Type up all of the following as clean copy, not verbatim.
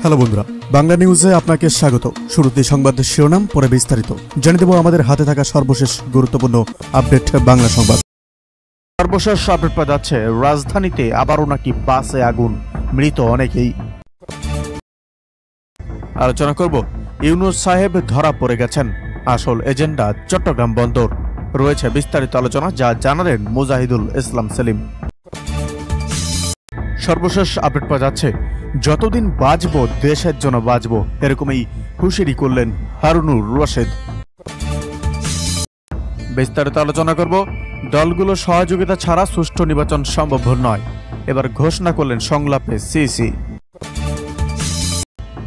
Hello বন্ধুরা, বাংলা নিউজে আপনাকে স্বাগত। শুরুতে সংবাদের শিরোনাম, পরে বিস্তারিত জানিয়ে দেব আমাদের হাতে থাকা সর্বশেষ গুরুত্বপূর্ণ আপডেট বাংলা সংবাদ। সর্বশেষ আপডেট পাওয়া যাচ্ছে, রাজধানীতে আবারও নাকি বাসে আগুন, মৃত অনেকেই। আলোচনা করব, ইউনূস সাহেব ধরা পড়ে গেছেন, আসল এজেন্ডা চট্টগ্রাম বন্দর। রয়েছে বিস্তারিত আলোচনা, যা জানালেন মুজাহিদুল ইসলাম সেলিম। সর্বশেষ আপডেট পাওয়া যাচ্ছে, যতদিন বাঁচবো দেশের জন্য বাঁচবো, এরকমই হুঁশিয়ারি করলেন হারুনুর রশিদ। বিস্তারিত আলোচনা করব, দলগুলো সহযোগিতা ছাড়া সুষ্ঠু নির্বাচন সম্ভব নয়, এবার ঘোষণা করলেন সংলাপে সিসি।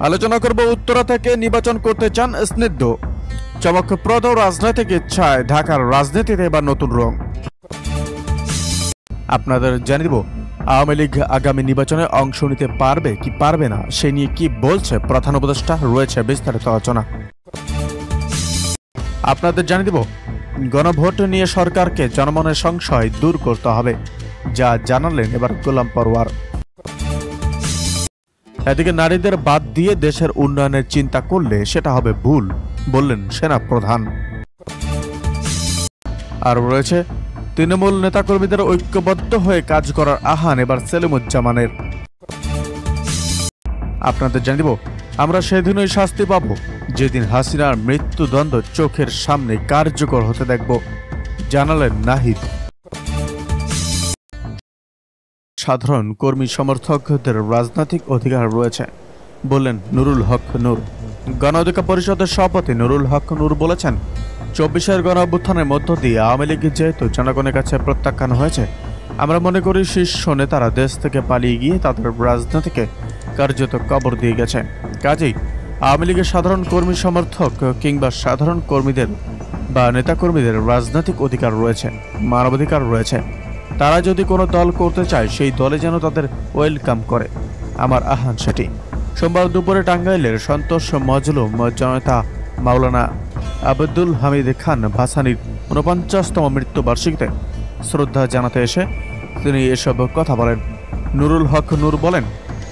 আলোচনা করব, উত্তরা থেকে নির্বাচন করতে চান স্নিগ্ধ, চমকপ্রদ রাজনৈতিক ইচ্ছায় ঢাকার রাজনীতিতে এবার নতুন রং। আপনাদের জানিয়ে দেব, আওয়ামী লীগ আগামী নির্বাচনে অংশ নিতে পারবে কি পারবে না, সে নিয়ে কি বলছে প্রধান উপদেষ্টা। রয়েছে বিস্তারিত আলোচনা। আপনাদের জানিয়ে দেব, গণভোট নিয়ে সরকারকে জনমনের সংশয় দূর করতে হবে, যা জানালেন এবার গোলাম পরওয়ার। এদিকে নারীদের বাদ দিয়ে দেশের উন্নয়নের চিন্তা করলে সেটা হবে ভুল, বললেন সেনা প্রধান। আর রয়েছে, তৃণমূল নেতাকর্মীদের ঐক্যবদ্ধ হয়ে কাজ করার আহ্বান এবার সেলিমুজ্জামানের। আপনাদের জানিয়ে দেব, আমরা সেদিনই শাস্তি পাব যেদিন হাসিনার মৃত্যুদণ্ড চোখের সামনে কার্যকর হতে দেখব, জানালেন নাহিদ। সাধারণ কর্মী সমর্থকদের রাজনৈতিক অধিকার রয়েছে, বললেন নুরুল হক নূর। গণ অধিকার পরিষদের সভাপতি নুরুল হক নূর বলেছেন, ২৪-এর গণ অভ্যুত্থানের মধ্য দিয়ে আওয়ামী লীগ যেহেতু জনগণের কাছে প্রত্যাখ্যান হয়েছে, আমরা মনে করি শীর্ষ নেতারা দেশ থেকে পালিয়ে গিয়ে তাদের রাজনীতিকে কার্যত কবর দিয়ে গেছে। কাজেই আওয়ামী লীগের সাধারণ কর্মী সমর্থক কিংবা সাধারণ কর্মীদের বা নেতাকর্মীদের রাজনৈতিক অধিকার রয়েছে, মানবাধিকার রয়েছে। তারা যদি কোনো দল করতে চায়, সেই দলে যেন তাদের ওয়েলকাম করে, আমার আহ্বান সেটি। সোমবার দুপুরে টাঙ্গাইলের সন্তোষ মজলুম জনতা মাওলানা আবদুল হামিদ খান ভাসানীর ৪৯তম মৃত্যুবার্ষিকীতে শ্রদ্ধা জানাতে এসে তিনি এসব কথা বলেন। নুরুল হক নূর বলেন,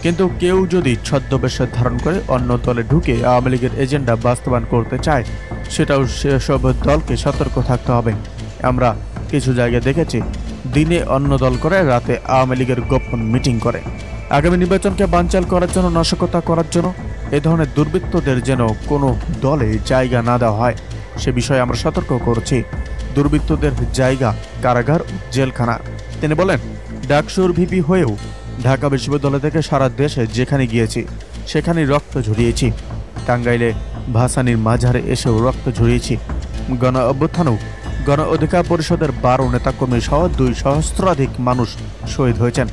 কিন্তু কেউ যদি ছদ্মবেশ ধারণ করে অন্য দলে ঢুকে আওয়ামী লীগের এজেন্ডা বাস্তবায়ন করতে চায়, সেটাও সেসব দলকে সতর্ক থাকতে হবে। আমরা কিছু জায়গায় দেখেছি, দিনে অন্য দল করে, রাতে আওয়ামী লীগের গোপন মিটিং করে। আগামী নির্বাচনকে বানচাল করার জন্য, নাশকতা করার জন্য এ ধরনের দুর্বৃত্তদের যেন কোনো দলে জায়গা না দেওয়া হয়, সে বিষয়ে আমরা সতর্ক করছি। দুর্বৃত্তদের জায়গা কারাগার, জেলখানা। তিনি বলেন, ডাকসুর ভিপি হয়েও ঢাকা বিশ্ববিদ্যালয় থেকে সারা দেশে যেখানে গিয়েছি সেখানেই রক্ত ঝরিয়েছি। টাঙ্গাইলে ভাসানীর মাঝারে এসেও রক্ত ঝরিয়েছি। গণ অভ্যুত্থানেও গণ অধিকার পরিষদের ১২ নেতাকর্মী সহ ২ সহস্রাধিক মানুষ শহীদ হয়েছেন।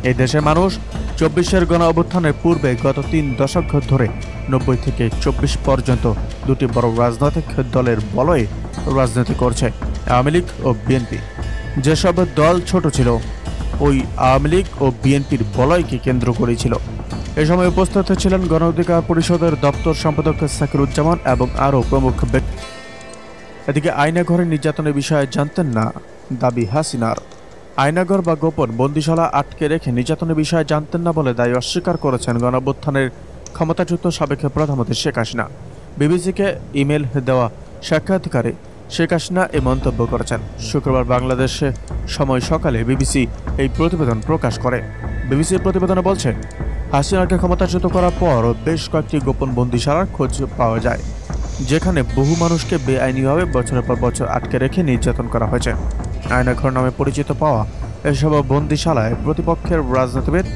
এই দেশের মানুষ ২৪-এর গণ অভ্যুত্থানের পূর্বে গত ৩ দশক ধরে ৯০ থেকে ২৪ পর্যন্ত দুটি বড় রাজনৈতিক দলের বলয়ে রাজনীতি করছে, আওয়ামী লীগ ও বিএনপি। যেসব দল ছোট ছিল, ওই আওয়ামী লীগ ও বিএনপির বলয়কে কেন্দ্র করেছিল। এ সময় উপস্থিত ছিলেন গণ অধিকার পরিষদের দপ্তর সম্পাদক সাকিরুজ্জামান এবং আরও প্রমুখ ব্যক্তি। এদিকে আয়নাঘরে নির্যাতনের বিষয়ে জানতেন না দাবি হাসিনার। আয়নাঘর বা গোপন বন্দিশালা আটকে রেখে নির্যাতনের বিষয়ে জানতেন না বলে দায়ী অস্বীকার করেছেন গণঅভ্যুত্থানের ক্ষমতাচ্যুত সাবেক প্রধানমন্ত্রী শেখ হাসিনা। বিবিসিকে ইমেল দেওয়া সাক্ষাৎকারে শেখ হাসিনা এ মন্তব্য করেছেন। শুক্রবার বাংলাদেশে সময় সকালে বিবিসি এই প্রতিবেদন প্রকাশ করে। বিবিসির প্রতিবেদনে বলছে, হাসিনাকে ক্ষমতাচ্যুত করার পর বেশ কয়েকটি গোপন বন্দিশালার খোঁজ পাওয়া যায়, যেখানে বহু মানুষকে বেআইনিভাবে বছরের পর বছর আটকে রেখে নির্যাতন করা হয়েছে। আয়নাঘর নামে পরিচিত পাওয়া এসব বন্দিশালায় প্রতিপক্ষের রাজনীতিবিদ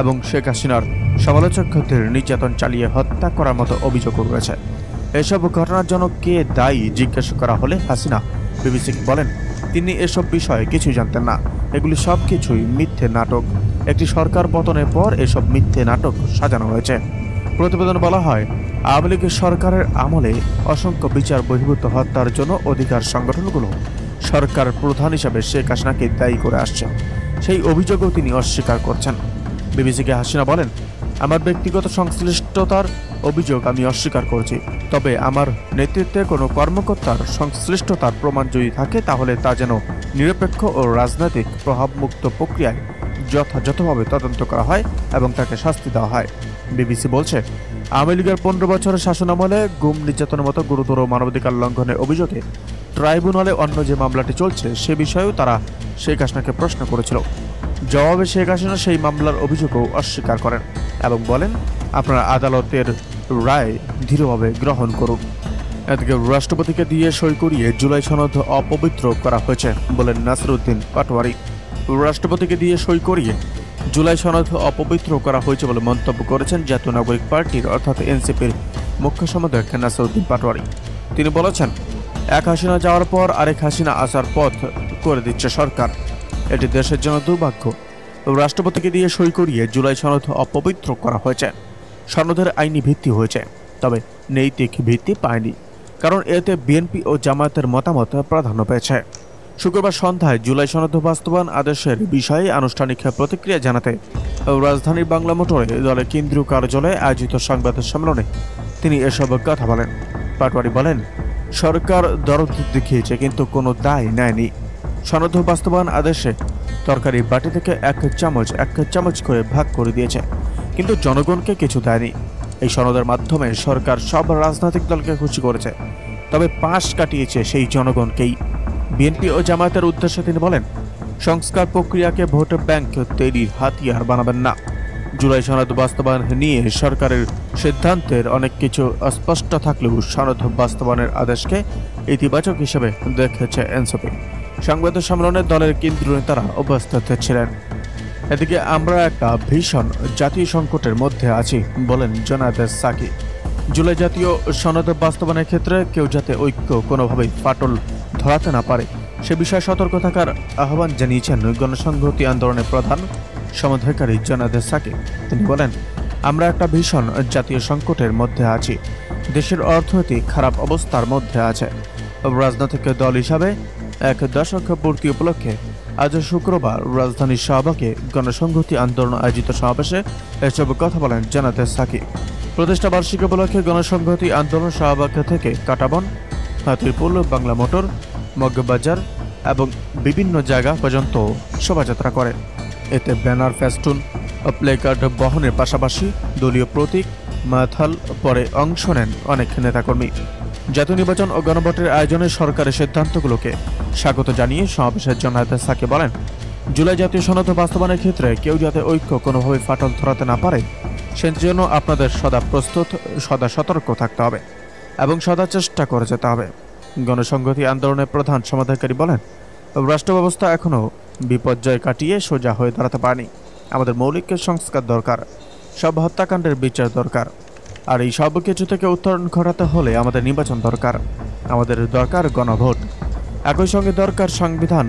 এবং শেখ হাসিনার সমালোচকদের নির্যাতন চালিয়ে হত্যা করার মতো অভিযোগ রয়েছে। এসব ঘটনার জন্য কে দায়ী জিজ্ঞাসা করা হলে হাসিনা বিবিসিকে বলেন, তিনি এসব বিষয়ে কিছু জানতেন না, এগুলি সব কিছুই মিথ্যে নাটক। একটি সরকার পতনের পর এসব মিথ্যে নাটক সাজানো হয়েছে। প্রতিবেদনে বলা হয়, আওয়ামী লীগের সরকারের আমলে অসংখ্য বিচার বহির্ভূত হত্যার জন্য অধিকার সংগঠনগুলো সরকার প্রধান হিসাবে শেখ হাসিনাকে দায়ী করে আসছে। সেই অভিযোগও তিনি অস্বীকার করছেন। বিবিসিকে হাসিনা বলেন, আমার ব্যক্তিগত সংশ্লিষ্টতার অভিযোগ আমি অস্বীকার করছি, তবে আমার নেতৃত্বে কোনো কর্মকর্তার সংশ্লিষ্টতার প্রমাণ যদি থাকে, তাহলে তা যেন নিরপেক্ষ ও রাজনৈতিক প্রভাবমুক্ত প্রক্রিয়ায় যথাযথভাবে তদন্ত করা হয় এবং তাকে শাস্তি দেওয়া হয়। বিবিসি বলছে, আওয়ামী লীগের 15 বছরের শাসনামলে গুম, নির্যাতনের মতো গুরুতর মানবাধিকার লঙ্ঘনের অভিযোগে ট্রাইব্যুনালে অন্য যে মামলাটি চলছে সে বিষয়েও তারা শেখ হাসিনাকে প্রশ্ন করেছিল। জবাবে শেখ হাসিনা সেই মামলার অভিযোগও অস্বীকার করেন এবং বলেন, আপনারা আদালতের রায় দৃঢ়ভাবে গ্রহণ করুন। এদিকে রাষ্ট্রপতিকে দিয়ে সই করিয়ে জুলাই সনদ অপবিত্র করা হয়েছে বলেন নাসিরউদ্দিন পাটোয়ারি। রাষ্ট্রপতিকে দিয়ে সই করিয়ে জুলাই সনদ অপবিত্র করা হয়েছে বলে মন্তব্য করেছেন জাতীয় নাগরিক পার্টির অর্থাৎ এনসিপির মুখ্য সম্পাদক নাসিরউদ্দিন পাটোয়ারি। তিনি বলেছেন, এক হাসিনা যাওয়ার পর আরেক হাসিনা আসার পথ করে দিচ্ছে সরকার। এটি দেশের জন্য দুর্ভাগ্য। রাষ্ট্রপতিকে দিয়ে সই করিয়ে জুলাই সনদ অপবিত্র করা হয়েছে। সনদের আইনি ভিত্তি হয়েছে, তবে নৈতিক ভিত্তি পায়নি, কারণ এতে বিএনপি ও জামায়াতের মতামত প্রাধান্য পেয়েছে। শুক্রবার সন্ধ্যায় জুলাই সনদ বাস্তবায়ন আদেশের বিষয়ে আনুষ্ঠানিক প্রতিক্রিয়া জানাতে রাজধানীর বাংলা মোটরে দলের কেন্দ্রীয় কার্যালয়ে আয়োজিত সংবাদ সম্মেলনে তিনি এসব কথা বলেন। পাটোয়ারি বলেন, সরকার দরদ দেখিয়েছে কিন্তু কোনো দায় নেয়নি। সনদ বাস্তবায়ন আদেশে তরকারি বাটি থেকে এক চামচ করে ভাগ করে দিয়েছে, কিন্তু জনগণকে কিছু দেয়নি। এই সনদের মাধ্যমে সরকার সব রাজনৈতিক দলকে খুশি করেছে, তবে পাশ কাটিয়েছে সেই জনগণকেই। বিএনপি ও জামায়াতের উদ্দেশ্যে তিনি বলেন, সংস্কার প্রক্রিয়াকে ভোট ব্যাংক তৈরির হাতিয়ার বানাবেন না। জুলাই সনদ বাস্তবায়ন নিয়ে সরকারের সিদ্ধান্তের অনেক কিছু অস্পষ্ট থাকলেও সনদ বাস্তবায়নের আদেশকে ইতিবাচক হিসেবে দেখেছে এনসিপি। সংবাদ সম্মেলনে দলের কেন্দ্রীয় নেতারা উপস্থিত ছিলেন। এদিকে আমরা একটা ভীষণ জাতীয় সংকটের মধ্যে আছি বলেন জনায়েত সাকি। জুলাই জাতীয় সনদ বাস্তবায়নের ক্ষেত্রে কেউ যাতে ঐক্য কোনোভাবেই ফাটল ধরাতে না পারে সে বিষয়ে সতর্ক থাকার আহ্বান জানিয়েছেন গণসংহতি আন্দোলনের প্রধান সমন্বয়কারী জনায়েত সাকি। তিনি বলেন, আমরা একটা ভীষণ জাতীয় সংকটের মধ্যে আছি। দেশের অর্থনৈতিক খারাপ অবস্থার মধ্যে আছে। রাজনৈতিক দল হিসাবে এক দশক পূর্তি উপলক্ষে আজ শুক্রবার রাজধানীর শাহবাগে গণসংহতি আন্দোলন আয়োজিত সমাবেশে এসব কথা বলেন জনায়েত সাকি। প্রতিষ্ঠা বার্ষিকী উপলক্ষে গণসংহতি আন্দোলন শাহবাগ থেকে কাঁটাবন, হাতিরপুল, বাংলা মোটর, মগবাজার এবং বিভিন্ন জায়গা পর্যন্ত শোভাযাত্রা করে। এতে ব্যানার, ফেস্টুন ও প্লেকার্ড বহনের পাশাপাশি দলীয় প্রতীক মাথাল পরে অংশ নেন অনেক নেতাকর্মী। জাতীয় নির্বাচন ও গণভোটের আয়োজনে সরকারের সিদ্ধান্তগুলোকে স্বাগত জানিয়ে সমাবেশের জনায়েত সাকি বলেন, জুলাই জাতীয় সনদ বাস্তবায়নের ক্ষেত্রে কেউ যাতে ঐক্য কোনোভাবে ফাটল ধরাতে না পারে সেজন্য আপনাদের সদা প্রস্তুত, সদা সতর্ক থাকতে হবে এবং সদা চেষ্টা করে যেতে হবে। গণসংহতি আন্দোলনের প্রধান সমন্বয়কারী বলেন, রাষ্ট্র ব্যবস্থা এখনও বিপর্যয় কাটিয়ে সোজা হয়ে দাঁড়াতে পারেনি। আমাদের মৌলিক সংস্কার দরকার, সব হত্যাকাণ্ডের বিচার দরকার, আর এই সব কিছু থেকে উত্তরণ ঘটাতে হলে আমাদের নির্বাচন দরকার, আমাদের দরকার গণভোট, একই সঙ্গে দরকার সংবিধান